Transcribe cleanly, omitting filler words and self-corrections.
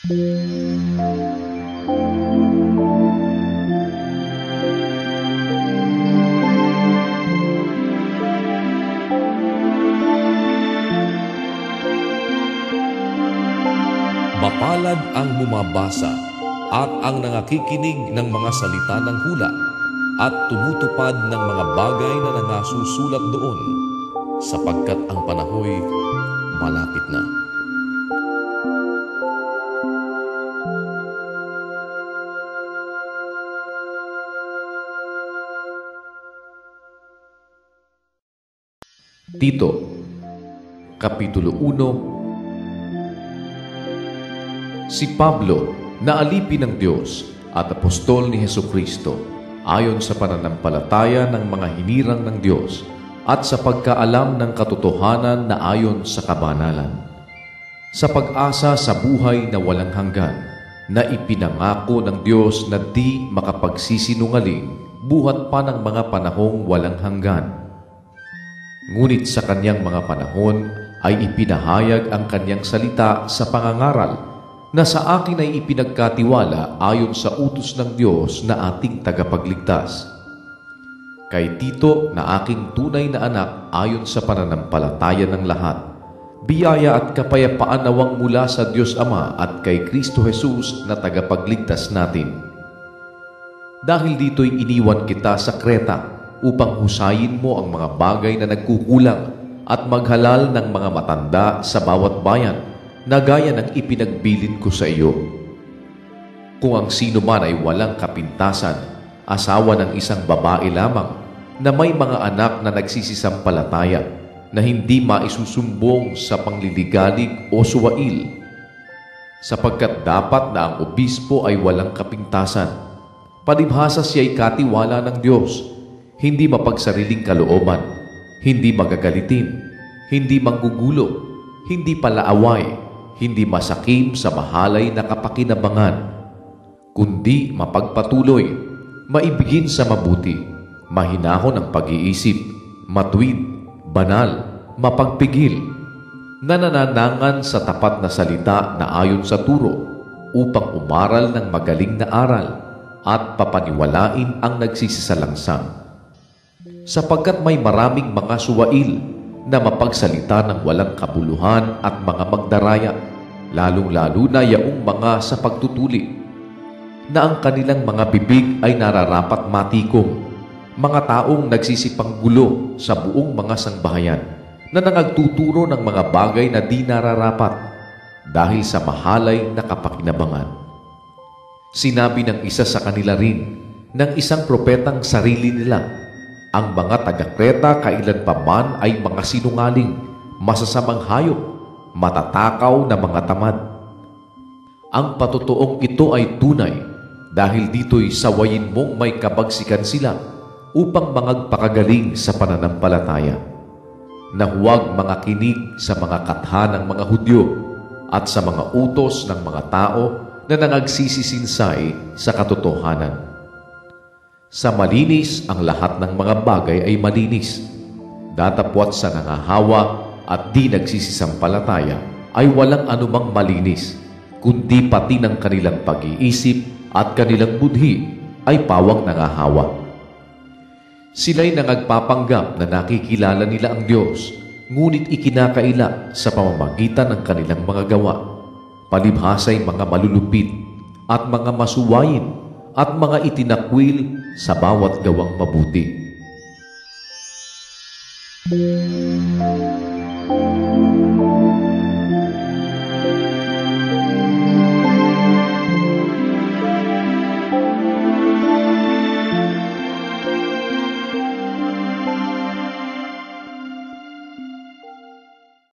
Mapalad ang bumabasa at ang nangakikinig ng mga salita ng hula at tumutupad ng mga bagay na nangasusulat doon, sapagkat ang panahoy malapit na. Tito, Kapitulo 1. Si Pablo, na alipin ng Diyos at apostol ni Hesukristo, ayon sa pananampalataya ng mga hinirang ng Diyos at sa pagkaalam ng katotohanan na ayon sa kabanalan, sa pag-asa sa buhay na walang hanggan, na ipinangako ng Diyos na di makapagsisinungaling buhat pa ng mga panahong walang hanggan. Ngunit sa kanyang mga panahon ay ipinahayag ang kanyang salita sa pangangaral na sa akin ay ipinagkatiwala ayon sa utos ng Diyos na ating tagapagligtas. Kay Tito na aking tunay na anak ayon sa pananampalataya ng lahat, biyaya at kapayapaan nawang mula sa Diyos Ama at kay Kristo Jesus na tagapagligtas natin. Dahil dito'y iniwan kita sa Kreta upang husayin mo ang mga bagay na nagkukulang at maghalal ng mga matanda sa bawat bayan na gaya ng ipinagbilin ko sa iyo. Kung ang sino man ay walang kapintasan, asawa ng isang babae lamang, na may mga anak na nagsisisampalataya, na hindi maisusumbong sa pangliligalig o suwail, sapagkat dapat na ang obispo ay walang kapintasan, palibhasa siya'y katiwala ng Diyos, hindi mapagsariling kalooban, hindi magagalitin, hindi manggugulo, hindi palaaway, hindi masakim sa mahalay na kapakinabangan, kundi mapagpatuloy, maibigin sa mabuti, mahinahon ang pag-iisip, matuwid, banal, mapagpigil, nanananangan sa tapat na salita na ayon sa turo, upang umaral ng magaling na aral at papaniwalain ang nagsisisalangsang. Sapagkat may maraming mga suwail na mapagsalita ng walang kabuluhan at mga magdaraya, lalong-lalo na yaong mga sa pagtutuli, na ang kanilang mga bibig ay nararapat matikom, mga taong nagsisipanggulo sa buong mga sangbahayan, na nangagtuturo ng mga bagay na di nararapat dahil sa mahalay na kapakinabangan. Sinabi ng isa sa kanila rin, ng isang propetang sarili nila, ang mga taga-Kreta kailan pa man ay mga sinungaling, masasamang hayop, matatakaw na mga tamad. Ang patotoong ito ay tunay dahil dito'y sawayin mong may kabagsikan sila upang mangagpakagaling sa pananampalataya, na huwag mga kinig sa mga katha ng mga Hudyo at sa mga utos ng mga tao na nangagsisisinsay sa katotohanan. Sa malinis ang lahat ng mga bagay ay malinis. Datapwat sa nangahawa at di nagsisisampalataya ay walang anumang malinis, kundi pati ng kanilang pag-iisip at kanilang budhi ay pawang nangahawa. Sila'y nangagpapanggap na nakikilala nila ang Diyos, ngunit ikinakaila sa pamamagitan ng kanilang mga gawa, palibhasa'y mga malulupit at mga masuwayin at mga itinakwil sa bawat gawang mabuti.